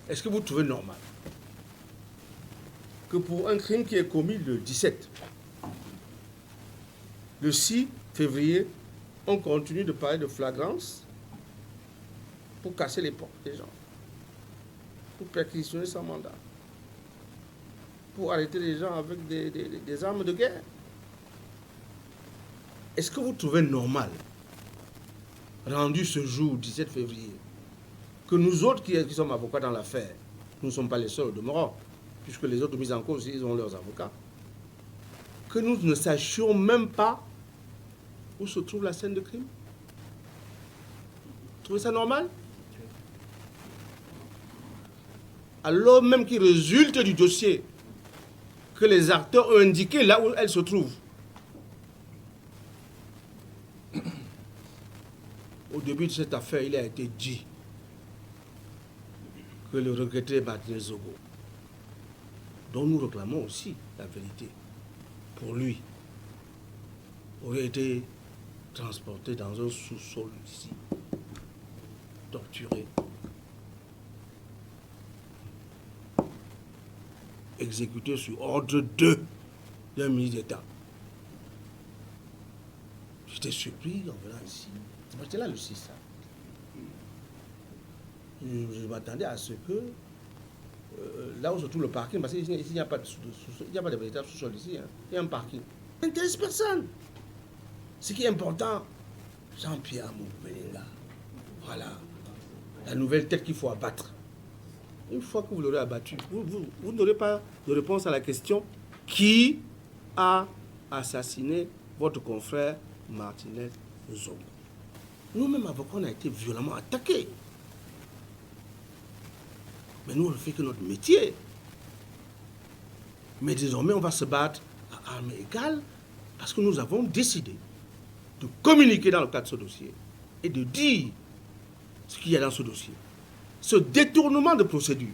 Est-ce que vous trouvez normal que pour un crime qui est commis le 17, le 6 février, on continue de parler de flagrance pour casser les portes des gens, pour perquisitionner sans mandat, pour arrêter les gens avec des armes de guerre? Est-ce que vous trouvez normal, rendu ce jour, 17 février, que nous autres qui sommes avocats dans l'affaire, nous ne sommes pas les seuls au demeurant, puisque les autres mis en cause, ils ont leurs avocats, que nous ne sachions même pas où se trouve la scène de crime? Vous trouvez ça normal? Alors même qu'il résulte du dossier que les acteurs ont indiqué là où elle se trouve. Au début de cette affaire, il a été dit que le regretté Martinez Zogo, dont nous réclamons aussi la vérité, pour lui, aurait été transporté dans un sous-sol ici, torturé, exécuté sur ordre d'un ministre d'État. J'étais surpris en venant ici. C'était là le 6. Ça. Je m'attendais à ce que, là où se trouve le parking, parce qu'ici il n'y a pas de véritable sous-sol ici, hein, il y a un parking. Ça n'intéresse personne. Ce qui est important, Jean-Pierre Moubelinga, voilà, la nouvelle tête qu'il faut abattre. Une fois que vous l'aurez abattu, vous n'aurez pas de réponse à la question qui a assassiné votre confrère Martinez Zogo. Nous-mêmes, avocats, on a été violemment attaqués. Mais nous, on ne fait que notre métier. Mais désormais, on va se battre à armes égales parce que nous avons décidé de communiquer dans le cadre de ce dossier et de dire ce qu'il y a dans ce dossier. Ce détournement de procédure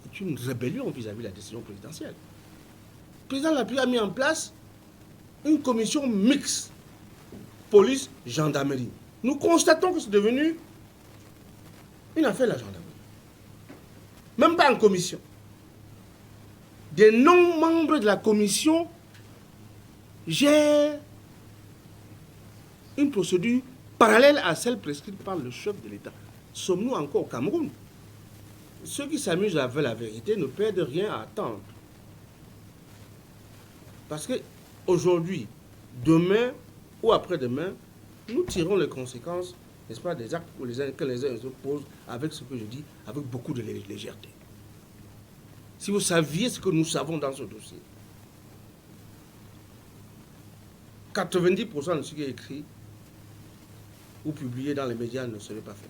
est une rébellion vis-à-vis de la décision présidentielle. Le président de la République a mis en place une commission mixte, police-gendarmerie. Nous constatons que c'est devenu une affaire de la gendarmerie. Même pas en commission. Des non-membres de la commission gèrent une procédure parallèle à celle prescrite par le chef de l'État. Sommes-nous encore au Cameroun? Ceux qui s'amusent avec la vérité ne perdent rien à attendre. Parce que aujourd'hui, demain ou après-demain, nous tirons les conséquences, n'est-ce pas, des actes que les uns se posent avec ce que je dis, avec beaucoup de légèreté. Si vous saviez ce que nous savons dans ce dossier, 90% de ce qui est écrit ou publié dans les médias ne serait pas fait.